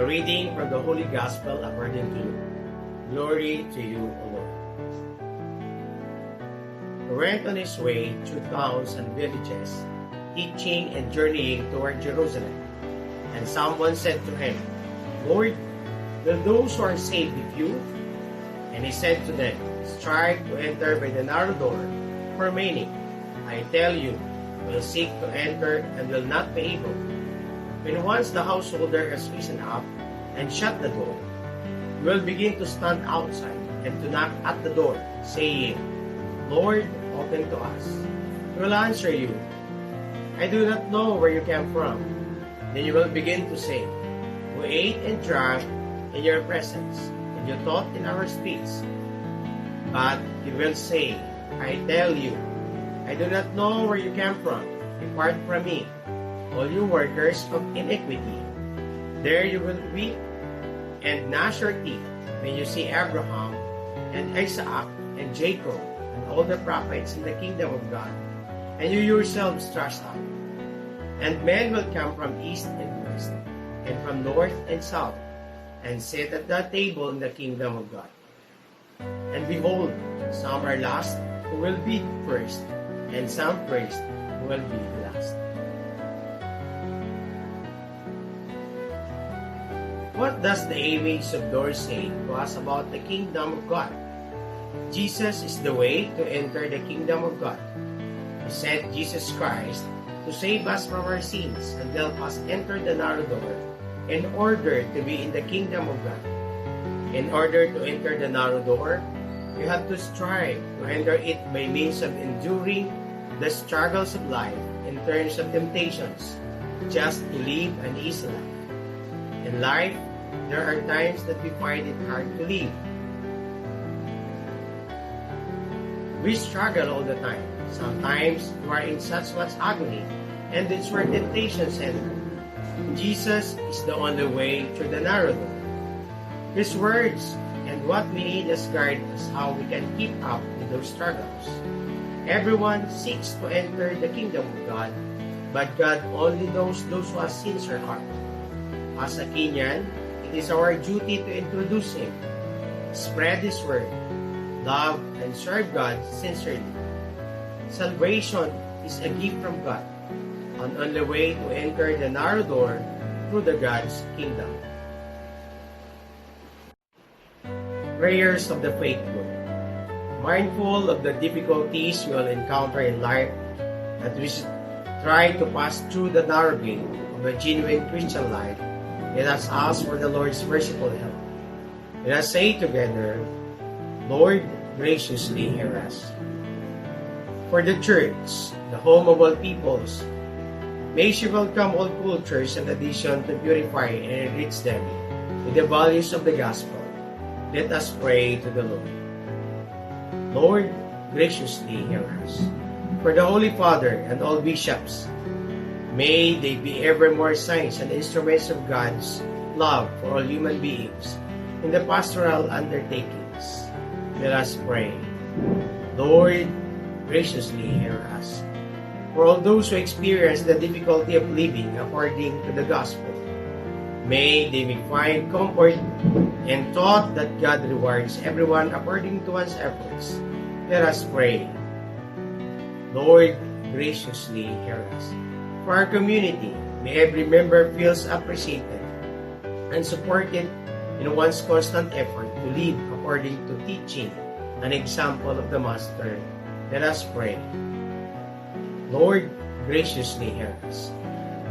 A reading from the Holy Gospel according to Luke. Glory to you, O Lord. He went on his way through towns and villages, teaching and journeying toward Jerusalem. And someone said to him, Lord, will those who are saved be few? And he said to them, strive to enter by the narrow door, for many, I tell you, will seek to enter and will not be able. When once the householder has risen up and shut the door, you will begin to stand outside and to knock at the door, saying, Lord, open to us. He will answer you, I do not know where you came from. Then you will begin to say, we ate and drank in your presence, and you taught in our streets. But you will say, I tell you, I do not know where you came from. Depart from me, all you workers of iniquity. There you will weep and gnash your teeth when you see Abraham and Isaac and Jacob and all the prophets in the kingdom of God, and you yourselves thrust out. And men will come from east and west, and from north and south, and sit at the table in the kingdom of God. And behold, some are last who will be first, and some first who will be last. What does the image of door say to us about the kingdom of God? Jesus is the way to enter the kingdom of God. He sent Jesus Christ to save us from our sins and help us enter the narrow door in order to be in the kingdom of God. In order to enter the narrow door, you have to strive to enter it by means of enduring the struggles of life in terms of temptations, just to live an easy life. In life, there are times that we find it hard to live. We struggle all the time. Sometimes we are in such much agony, and it's where temptations enter. Jesus is the only way through the narrow door. His words and what we need as guide us how we can keep up with those struggles. Everyone seeks to enter the kingdom of God, but God only knows those who have sincere heart. As a Kenyan, it is our duty to introduce Him, spread His word, love and serve God sincerely. Salvation is a gift from God, an only way to enter the narrow door through the God's kingdom. Prayers of the faithful. Mindful of the difficulties we will encounter in life, that we should try to pass through the narrow gate of a genuine Christian life, let us ask for the Lord's merciful help. Let us say together, Lord, graciously hear us. For the Church, the home of all peoples, may she welcome all cultures and addition to purify and enrich them with the values of the gospel. Let us pray to the Lord. Lord, graciously hear us. For the Holy Father and all bishops, may they be ever more signs and instruments of God's love for all human beings in the pastoral undertakings. Let us pray. Lord, graciously hear us. For all those who experience the difficulty of living according to the gospel, may they find comfort and taught that God rewards everyone according to one's efforts. Let us pray. Lord, graciously hear us. For our community, may every member feels appreciated and supported in one's constant effort to live according to teaching and example of the Master. Let us pray. Lord, graciously hear us.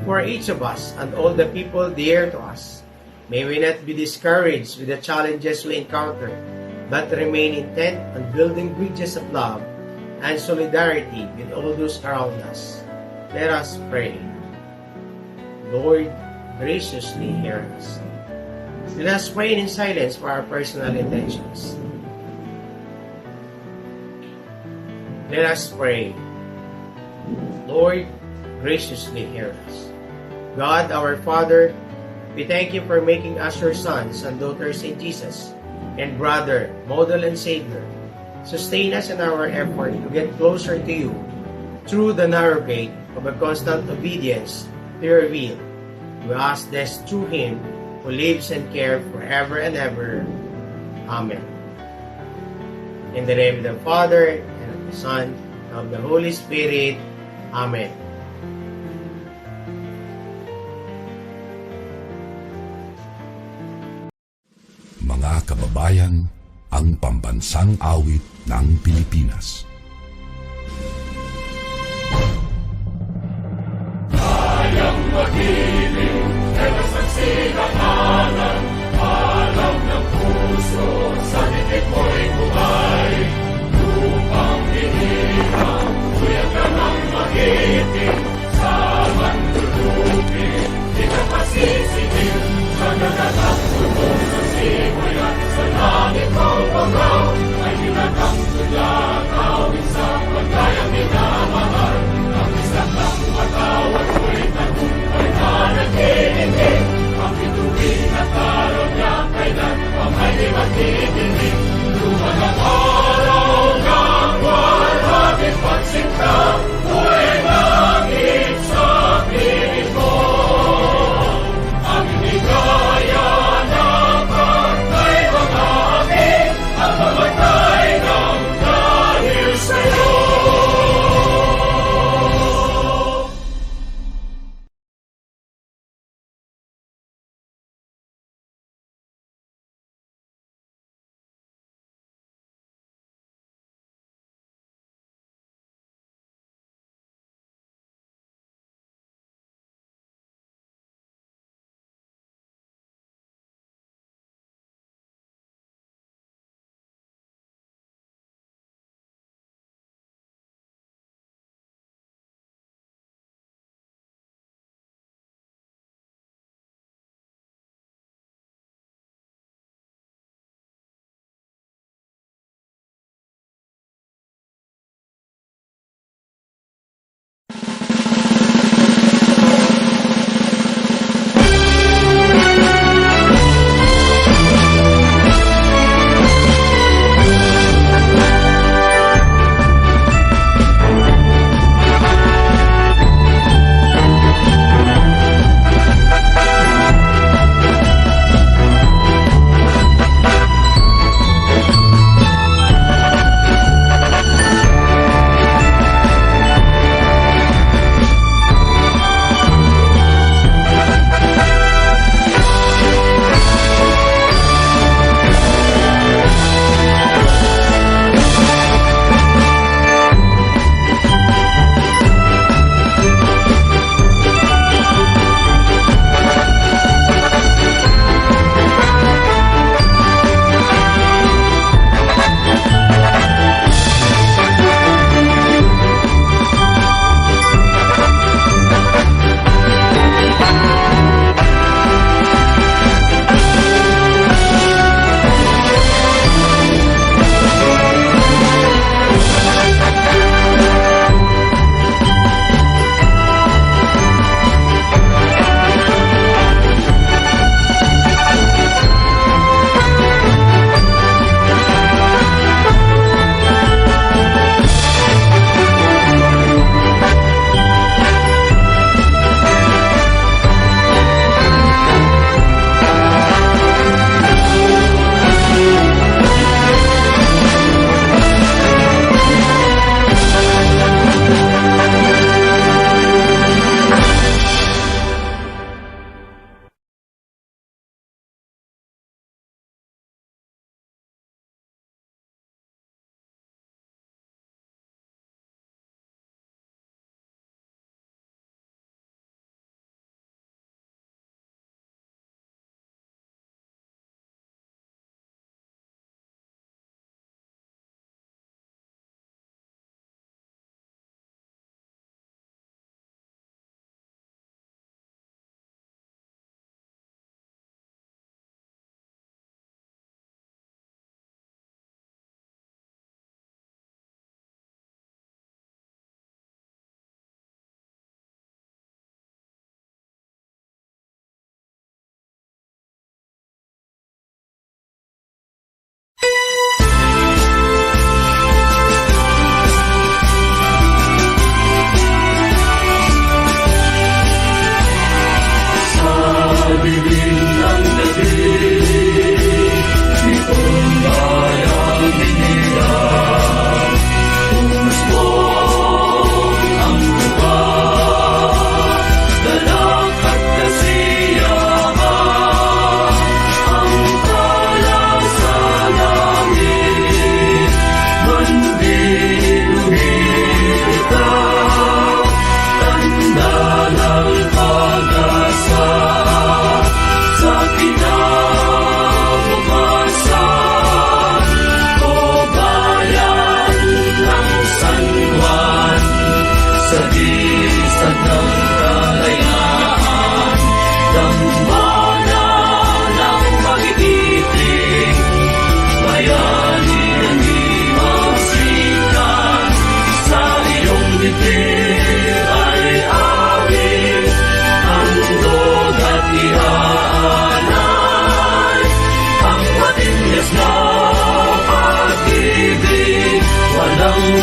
For each of us and all the people dear to us, may we not be discouraged with the challenges we encounter, but remain intent on building bridges of love and solidarity with all those around us. Let us pray. Lord, graciously hear us. Let us pray in silence for our personal intentions. Let us pray. Lord, graciously hear us. God, our Father, we thank you for making us your sons and daughters in Jesus, and brother, model, and Savior. Sustain us in our effort to get closer to you through the narrow gate of a constant obedience to your will. We ask this through Him who lives and cares forever and ever. Amen. In the name of the Father, and of the Son, and of the Holy Spirit. Amen. Mga kababayan, ang pambansang awit ng Pilipinas. Ang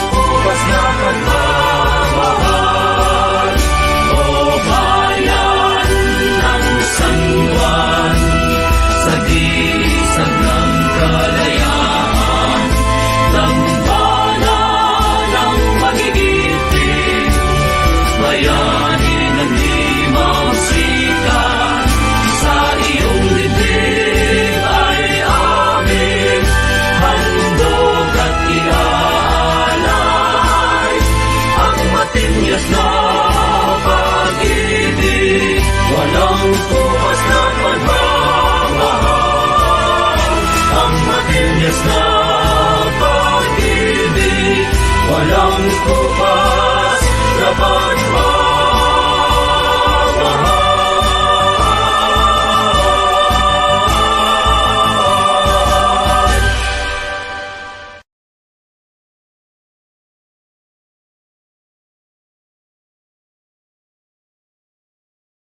was not